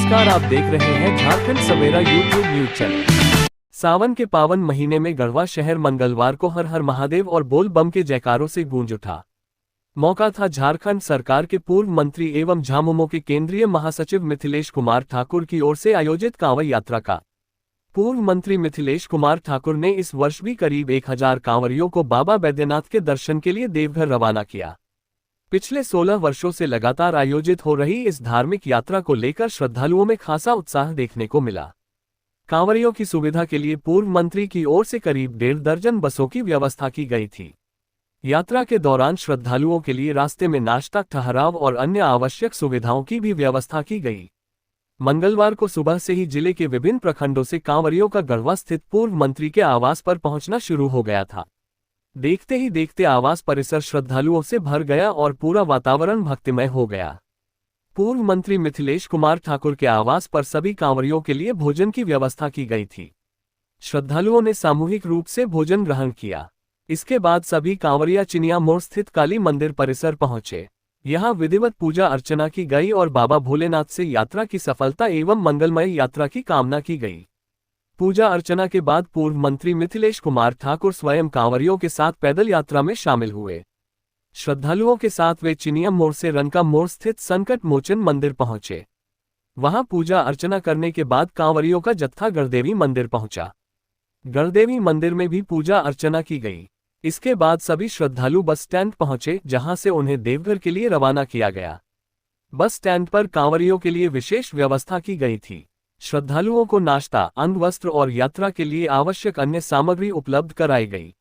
नमस्कार, आप देख रहे हैं झारखंड सवेरा यूट्यूब न्यूज चैनल। सावन के पावन महीने में गढ़वा शहर मंगलवार को हर हर महादेव और बोल बम के जयकारों से गूंज उठा। मौका था झारखंड सरकार के पूर्व मंत्री एवं झामुमो के केंद्रीय महासचिव मिथिलेश कुमार ठाकुर की ओर से आयोजित कांवड़ यात्रा का। पूर्व मंत्री मिथिलेश कुमार ठाकुर ने इस वर्ष भी करीब 1000 कांवड़ियों को बाबा बैद्यनाथ के दर्शन के लिए देवघर रवाना किया। पिछले 16 वर्षों से लगातार आयोजित हो रही इस धार्मिक यात्रा को लेकर श्रद्धालुओं में खासा उत्साह देखने को मिला। कांवड़ियों की सुविधा के लिए पूर्व मंत्री की ओर से करीब 1.5 दर्जन बसों की व्यवस्था की गई थी। यात्रा के दौरान श्रद्धालुओं के लिए रास्ते में नाश्ता, ठहराव और अन्य आवश्यक सुविधाओं की भी व्यवस्था की गई। मंगलवार को सुबह से ही जिले के विभिन्न प्रखंडों से कांवड़ियों का गढ़वा स्थित पूर्व मंत्री के आवास पर पहुंचना शुरू हो गया था। देखते ही देखते आवास परिसर श्रद्धालुओं से भर गया और पूरा वातावरण भक्तिमय हो गया। पूर्व मंत्री मिथिलेश कुमार ठाकुर के आवास पर सभी कांवड़ियों के लिए भोजन की व्यवस्था की गई थी। श्रद्धालुओं ने सामूहिक रूप से भोजन ग्रहण किया। इसके बाद सभी कांवड़िया चिनिया मोड़ स्थित काली मंदिर परिसर पहुंचे। यहां विधिवत पूजा अर्चना की गई और बाबा भोलेनाथ से यात्रा की सफलता एवं मंगलमय यात्रा की कामना की गई। पूजा अर्चना के बाद पूर्व मंत्री मिथिलेश कुमार ठाकुर स्वयं कांवड़ियों के साथ पैदल यात्रा में शामिल हुए। श्रद्धालुओं के साथ वे चिनिया मोड़ से रनका मोड़ स्थित संकट मोचन मंदिर पहुंचे। वहां पूजा अर्चना करने के बाद कांवड़ियों का जत्था गढ़देवी मंदिर पहुंचा। गढ़देवी मंदिर में भी पूजा अर्चना की गई। इसके बाद सभी श्रद्धालु बस स्टैंड पहुंचे, जहां से उन्हें देवघर के लिए रवाना किया गया। बस स्टैंड पर कांवड़ियों के लिए विशेष व्यवस्था की गई थी। श्रद्धालुओं को नाश्ता, अन्न, वस्त्र और यात्रा के लिए आवश्यक अन्य सामग्री उपलब्ध कराई गई।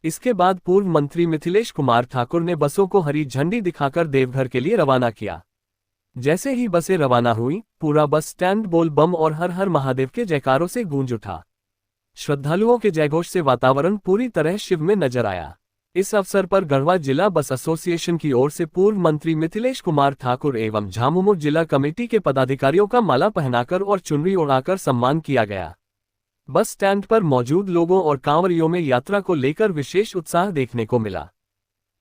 इसके बाद पूर्व मंत्री मिथिलेश कुमार ठाकुर ने बसों को हरी झंडी दिखाकर देवघर के लिए रवाना किया। जैसे ही बसें रवाना हुई, पूरा बस स्टैंड बोल बम और हर हर महादेव के जयकारों से गूंज उठा। श्रद्धालुओं के जयघोष से वातावरण पूरी तरह शिव में नजर आया। इस अवसर पर गढ़वा जिला बस एसोसिएशन की ओर से पूर्व मंत्री मिथिलेश कुमार ठाकुर एवं झामुमो जिला कमेटी के पदाधिकारियों का माला पहनाकर और चुनरी उड़ाकर सम्मान किया गया। बस स्टैंड पर मौजूद लोगों और कांवड़ियों में यात्रा को लेकर विशेष उत्साह देखने को मिला।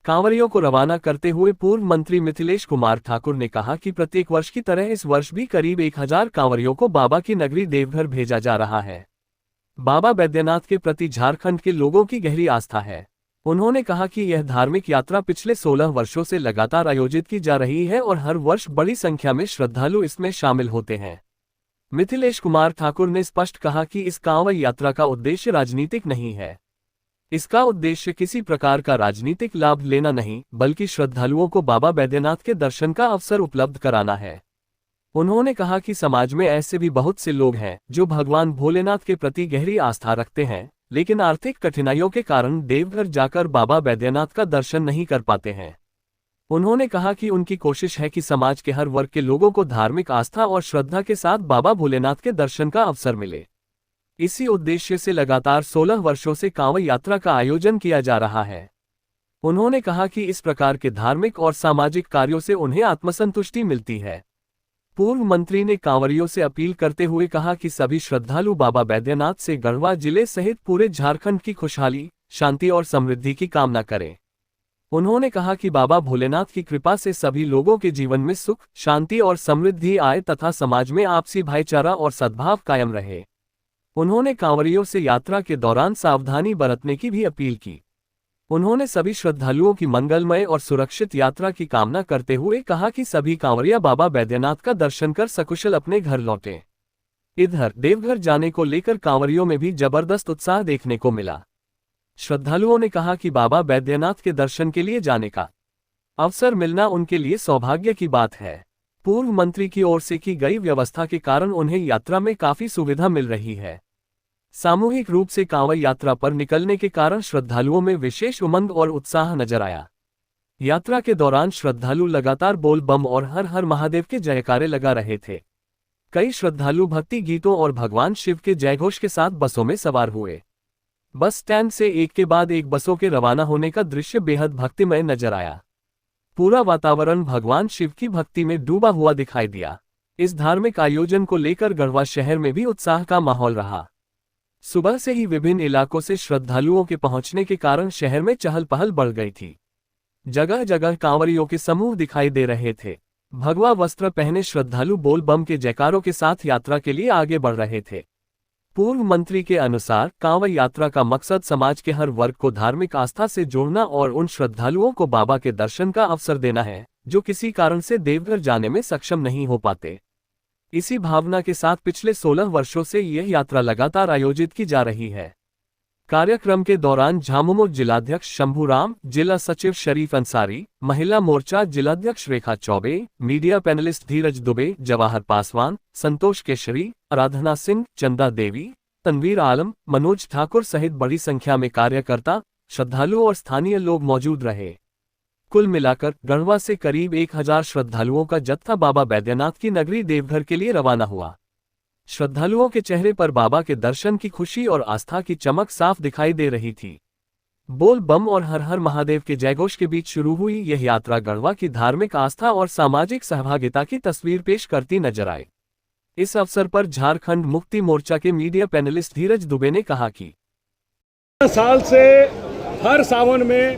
कांवड़ियों को रवाना करते हुए पूर्व मंत्री मिथिलेश कुमार ठाकुर ने कहा कि प्रत्येक वर्ष की तरह इस वर्ष भी करीब 1000 कांवड़ियों को बाबा की नगरी देवघर भेजा जा रहा है। बाबा बैद्यनाथ के प्रति झारखंड के लोगों की गहरी आस्था है। उन्होंने कहा कि यह धार्मिक यात्रा पिछले 16 वर्षों से लगातार आयोजित की जा रही है और हर वर्ष बड़ी संख्या में श्रद्धालु इसमें शामिल होते हैं। मिथिलेश कुमार ठाकुर ने स्पष्ट कहा कि इस कांवड़ यात्रा का उद्देश्य राजनीतिक नहीं है। इसका उद्देश्य किसी प्रकार का राजनीतिक लाभ लेना नहीं, बल्कि श्रद्धालुओं को बाबा बैद्यनाथ के दर्शन का अवसर उपलब्ध कराना है। उन्होंने कहा कि समाज में ऐसे भी बहुत से लोग हैं जो भगवान भोलेनाथ के प्रति गहरी आस्था रखते हैं, लेकिन आर्थिक कठिनाइयों के कारण देवघर जाकर बाबा बैद्यनाथ का दर्शन नहीं कर पाते हैं। उन्होंने कहा कि उनकी कोशिश है कि समाज के हर वर्ग के लोगों को धार्मिक आस्था और श्रद्धा के साथ बाबा भोलेनाथ के दर्शन का अवसर मिले। इसी उद्देश्य से लगातार 16 वर्षों से कांवड़ यात्रा का आयोजन किया जा रहा है। उन्होंने कहा कि इस प्रकार के धार्मिक और सामाजिक कार्यों से उन्हें आत्मसंतुष्टि मिलती है। पूर्व मंत्री ने कांवड़ियों से अपील करते हुए कहा कि सभी श्रद्धालु बाबा बैद्यनाथ से गढ़वा जिले सहित पूरे झारखंड की खुशहाली, शांति और समृद्धि की कामना करें। उन्होंने कहा कि बाबा भोलेनाथ की कृपा से सभी लोगों के जीवन में सुख, शांति और समृद्धि आए तथा समाज में आपसी भाईचारा और सद्भाव कायम रहे। उन्होंने कांवड़ियों से यात्रा के दौरान सावधानी बरतने की भी अपील की। उन्होंने सभी श्रद्धालुओं की मंगलमय और सुरक्षित यात्रा की कामना करते हुए कहा कि सभी कांवड़िया बाबा बैद्यनाथ का दर्शन कर सकुशल अपने घर लौटें। इधर देवघर जाने को लेकर कांवड़ियों में भी जबरदस्त उत्साह देखने को मिला। श्रद्धालुओं ने कहा कि बाबा बैद्यनाथ के दर्शन के लिए जाने का अवसर मिलना उनके लिए सौभाग्य की बात है। पूर्व मंत्री की ओर से की गई व्यवस्था के कारण उन्हें यात्रा में काफी सुविधा मिल रही है। सामूहिक रूप से कांवड़ यात्रा पर निकलने के कारण श्रद्धालुओं में विशेष उमंग और उत्साह नजर आया। यात्रा के दौरान श्रद्धालु लगातार बोल बम और हर हर महादेव के जयकारे लगा रहे थे। कई श्रद्धालु भक्ति गीतों और भगवान शिव के जयघोष के साथ बसों में सवार हुए। बस स्टैंड से एक के बाद एक बसों के रवाना होने का दृश्य बेहद भक्तिमय नजर आया। पूरा वातावरण भगवान शिव की भक्ति में डूबा हुआ दिखाई दिया। इस धार्मिक आयोजन को लेकर गढ़वा शहर में भी उत्साह का माहौल रहा। सुबह से ही विभिन्न इलाकों से श्रद्धालुओं के पहुंचने के कारण शहर में चहल पहल बढ़ गई थी। जगह जगह कांवड़ियों के समूह दिखाई दे रहे थे। भगवा वस्त्र पहने श्रद्धालु बोल बम के जयकारों के साथ यात्रा के लिए आगे बढ़ रहे थे। पूर्व मंत्री के अनुसार कांवड़ यात्रा का मकसद समाज के हर वर्ग को धार्मिक आस्था से जोड़ना और उन श्रद्धालुओं को बाबा के दर्शन का अवसर देना है जो किसी कारण से देवघर जाने में सक्षम नहीं हो पाते। इसी भावना के साथ पिछले 16 वर्षों से यह यात्रा लगातार आयोजित की जा रही है। कार्यक्रम के दौरान झामुमो जिलाध्यक्ष शंभूराम, जिला सचिव शरीफ अंसारी, महिला मोर्चा जिलाध्यक्ष रेखा चौबे, मीडिया पैनलिस्ट धीरज दुबे, जवाहर पासवान, संतोष केशरी, आराधना सिंह, चंदा देवी, तनवीर आलम, मनोज ठाकुर सहित बड़ी संख्या में कार्यकर्ता, श्रद्धालु और स्थानीय लोग मौजूद रहे। कुल मिलाकर गढ़वा से करीब 1000 श्रद्धालुओं का जत्था बाबा बैद्यनाथ की नगरी देवघर के लिए रवाना हुआ। श्रद्धालुओं के चेहरे पर बाबा के दर्शन की खुशी और आस्था की चमक साफ दिखाई दे रही थी। बोल बम और हर हर महादेव के जयघोष के बीच शुरू हुई यह यात्रा गढ़वा की धार्मिक आस्था और सामाजिक सहभागिता की तस्वीर पेश करती नजर आई। इस अवसर पर झारखंड मुक्ति मोर्चा के मीडिया पैनलिस्ट धीरज दुबे ने कहा कि साल से हर सावन में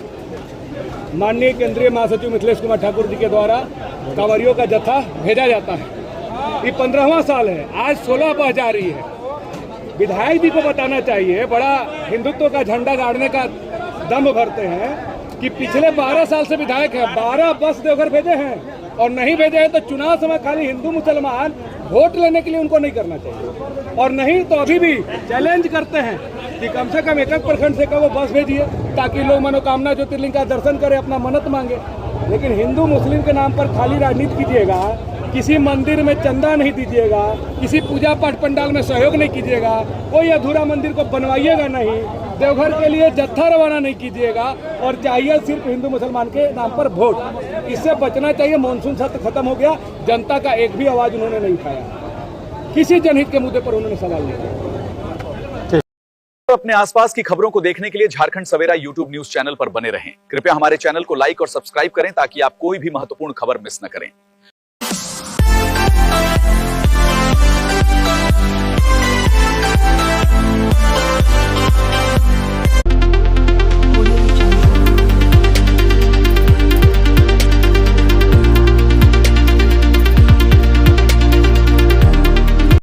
माननीय केंद्रीय महासचिव मिथिलेश कुमार ठाकुर जी के द्वारा कांवरियों का जत्था भेजा जाता है। ये 15वां साल है, आज 16 बह जा रही है। विधायक जी को बताना चाहिए, बड़ा हिंदुत्व का झंडा गाड़ने का दम भरते हैं कि पिछले 12 साल से विधायक हैं, 12 बस देवघर भेजे हैं और नहीं भेजे हैं तो चुनाव समय खाली हिंदू मुसलमान वोट लेने के लिए उनको नहीं करना चाहिए। और नहीं तो अभी भी चैलेंज करते हैं कि कम से कम एक प्रखंड से वो बस भेजिए ताकि लोग मनोकामना ज्योतिर्लिंग का दर्शन करें, अपना मन्नत मांगे। लेकिन हिंदू मुस्लिम के नाम पर खाली राजनीति कीजिएगा, किसी मंदिर में चंदा नहीं दीजिएगा, किसी पूजा पाठ पंडाल में सहयोग नहीं कीजिएगा, कोई अधूरा मंदिर को बनवाइएगा नहीं, देवघर के लिए जत्था रवाना नहीं कीजिएगा और चाहिए सिर्फ हिंदू मुसलमान के नाम पर वोट। इससे बचना चाहिए। मानसून सत्र खत्म हो गया, जनता का एक भी आवाज उन्होंने नहीं उठाया, किसी जनहित के मुद्दे पर उन्होंने सवाल नहीं किया। अपने आसपास की खबरों को देखने के लिए झारखंड सवेरा यूट्यूब न्यूज चैनल पर बने रहें। कृपया हमारे चैनल को लाइक और सब्सक्राइब करें ताकि आप कोई भी महत्वपूर्ण खबर मिस न करें।